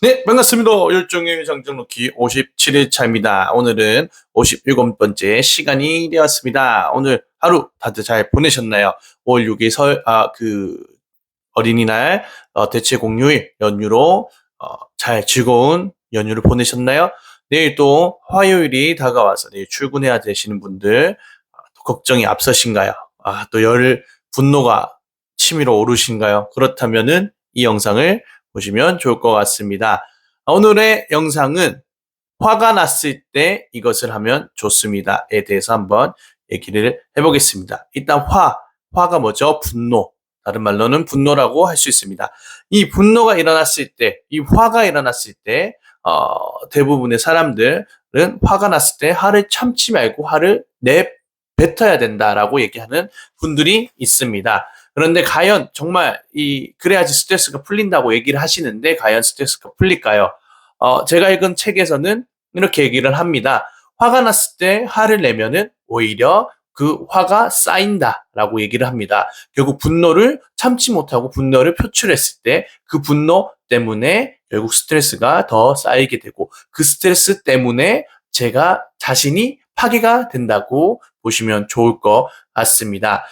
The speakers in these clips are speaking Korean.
네, 반갑습니다. 열정의 장정 놓기 57일차입니다. 오늘은 57번째 시간이 되었습니다. 오늘 하루 다들 잘 보내셨나요? 5월 6일 어린이날, 대체 공휴일 연휴로, 잘 즐거운 연휴를 보내셨나요? 내일 또 화요일이 다가와서 내일 출근해야 되시는 분들, 또 걱정이 앞서신가요? 또 분노가 치밀어 오르신가요? 그렇다면은 이 영상을 보시면 좋을 것 같습니다. 오늘의 영상은 화가 났을 때 이것을 하면 좋습니다에 대해서 한번 얘기를 해보겠습니다. 일단 화가 뭐죠? 분노. 다른 말로는 분노라고 할 수 있습니다. 이 분노가 일어났을 때, 이 화가 일어났을 때, 대부분의 사람들은 화가 났을 때 화를 참지 말고 화를 내뱉어야 된다라고 얘기하는 분들이 있습니다. 그런데 과연 정말 그래야지 스트레스가 풀린다고 얘기를 하시는데 과연 스트레스가 풀릴까요? 제가 읽은 책에서는 이렇게 얘기를 합니다. 화가 났을 때 화를 내면은 오히려 그 화가 쌓인다라고 얘기를 합니다. 결국 분노를 참지 못하고 분노를 표출했을 때 그 분노 때문에 결국 스트레스가 더 쌓이게 되고 그 스트레스 때문에 제가 자신이 파괴가 된다고 보시면 좋을 것 같습니다.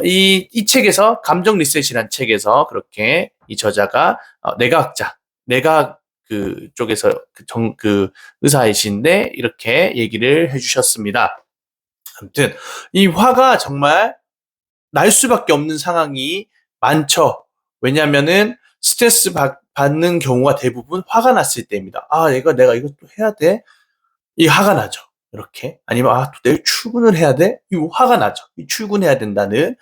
이 책에서 감정 리셋이라는 책에서 그렇게 이 저자가 내가 그쪽에서 의사이신데 이렇게 얘기를 해주셨습니다. 아무튼 이 화가 정말 날 수밖에 없는 상황이 많죠. 왜냐면은 스트레스 받는 경우가 대부분 화가 났을 때입니다. 내가 이것도 해야 돼? 이 화가 나죠. 이렇게. 아니면, 또 내일 출근을 해야 돼? 이 화가 나죠. 이 출근해야 된다는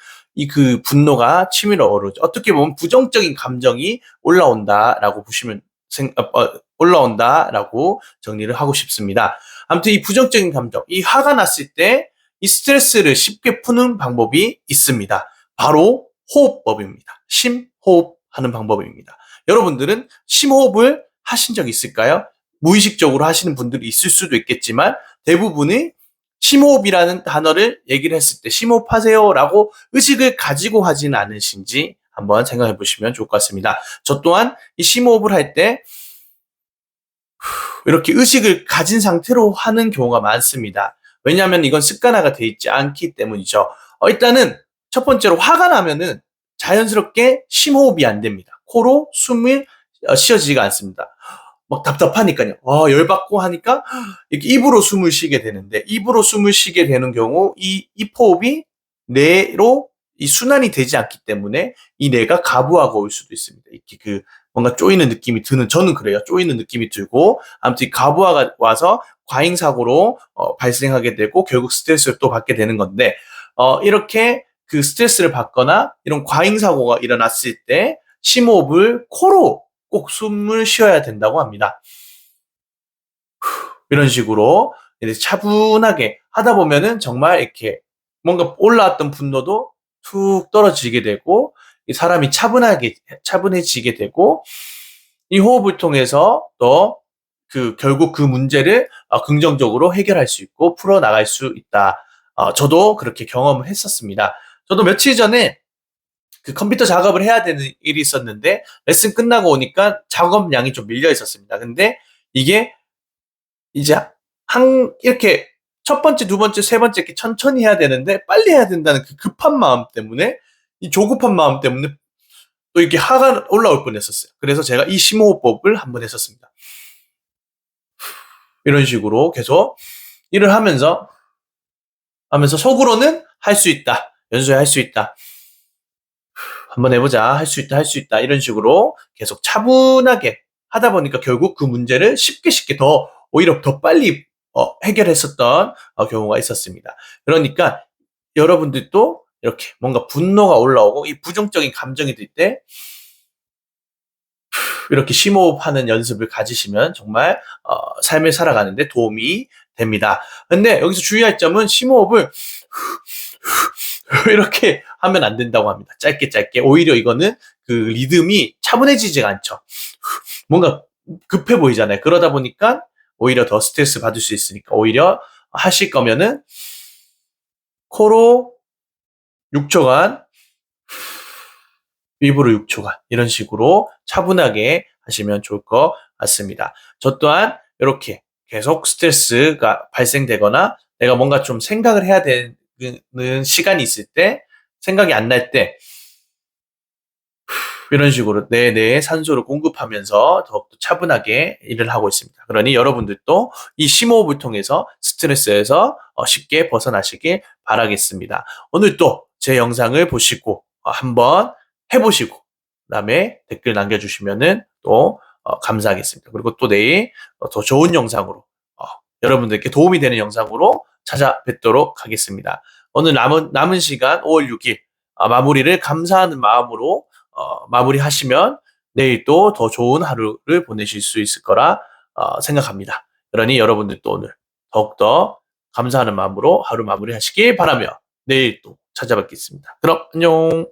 그 분노가 치밀어 오르죠. 어떻게 보면 부정적인 감정이 올라온다라고 올라온다라고 정리를 하고 싶습니다. 아무튼 이 부정적인 감정, 이 화가 났을 때 이 스트레스를 쉽게 푸는 방법이 있습니다. 바로 호흡법입니다. 심호흡하는 방법입니다. 여러분들은 심호흡을 하신 적 있을까요? 무의식적으로 하시는 분들이 있을 수도 있겠지만 대부분이 심호흡이라는 단어를 얘기를 했을 때 심호흡하세요라고 의식을 가지고 하지는 않으신지 한번 생각해 보시면 좋을 것 같습니다. 저 또한 이 심호흡을 할 때 이렇게 의식을 가진 상태로 하는 경우가 많습니다. 왜냐하면 이건 습관화가 돼 있지 않기 때문이죠. 일단은 첫 번째로 화가 나면은 자연스럽게 심호흡이 안 됩니다. 코로 숨을 쉬어지지가 않습니다. 막 답답하니까요. 열받고 하니까 이렇게 입으로 숨을 쉬게 되는데 입으로 숨을 쉬게 되는 경우 이 입호흡이 뇌로 이 순환이 되지 않기 때문에 이 뇌가 가부하고 올 수도 있습니다. 이렇게 뭔가 쪼이는 느낌이 드는, 저는 그래요. 쪼이는 느낌이 들고 아무튼 가부하가 와서 과잉 사고로 발생하게 되고 결국 스트레스를 또 받게 되는 건데 이렇게 그 스트레스를 받거나 이런 과잉 사고가 일어났을 때 심호흡을 코로 꼭 숨을 쉬어야 된다고 합니다. 이런 식으로 차분하게 하다 보면은 정말 이렇게 뭔가 올라왔던 분노도 툭 떨어지게 되고 사람이 차분해지게 되고 이 호흡을 통해서 또 결국 그 문제를 긍정적으로 해결할 수 있고 풀어나갈 수 있다. 저도 그렇게 경험을 했었습니다. 저도 며칠 전에 그 컴퓨터 작업을 해야 되는 일이 있었는데 레슨 끝나고 오니까 작업량이 좀 밀려 있었습니다. 근데 이게 이제 이렇게 첫 번째, 두 번째, 세 번째 이렇게 천천히 해야 되는데 빨리 해야 된다는 그 급한 마음 때문에 이 조급한 마음 때문에 또 이렇게 화가 올라올 뻔했었어요. 그래서 제가 이 심호흡법을 한번 했었습니다. 이런 식으로 계속 일을 하면서 속으로는 할 수 있다. 연수야 할 수 있다. 한번 해보자. 할 수 있다, 할 수 있다. 이런 식으로 계속 차분하게 하다 보니까 결국 그 문제를 쉽게 오히려 더 빨리 해결했었던 경우가 있었습니다. 그러니까 여러분들도 이렇게 뭔가 분노가 올라오고 이 부정적인 감정이 들 때 이렇게 심호흡하는 연습을 가지시면 정말 삶을 살아가는데 도움이 됩니다. 근데 여기서 주의할 점은 심호흡을 이렇게 하면 안 된다고 합니다. 짧게. 오히려 이거는 그 리듬이 차분해지지가 않죠. 뭔가 급해 보이잖아요. 그러다 보니까 오히려 더 스트레스 받을 수 있으니까 오히려 하실 거면은 코로 6초간, 입으로 6초간 이런 식으로 차분하게 하시면 좋을 것 같습니다. 저 또한 이렇게 계속 스트레스가 발생되거나 내가 뭔가 좀 생각을 해야 되는 시간이 있을 때 생각이 안 날 때 이런 식으로 내 뇌에 산소를 공급하면서 더욱더 차분하게 일을 하고 있습니다. 그러니 여러분들도 이 심호흡을 통해서 스트레스에서 쉽게 벗어나시길 바라겠습니다. 오늘 또 제 영상을 보시고 한번 해보시고 그다음에 댓글 남겨주시면은 또 감사하겠습니다. 그리고 또 내일 더 좋은 영상으로 여러분들께 도움이 되는 영상으로 찾아뵙도록 하겠습니다. 오늘 남은 시간 5월 6일 마무리를 감사하는 마음으로 마무리하시면 내일 또 더 좋은 하루를 보내실 수 있을 거라 생각합니다. 그러니 여러분들도 오늘 더욱더 감사하는 마음으로 하루 마무리하시길 바라며 내일 또 찾아뵙겠습니다. 그럼 안녕.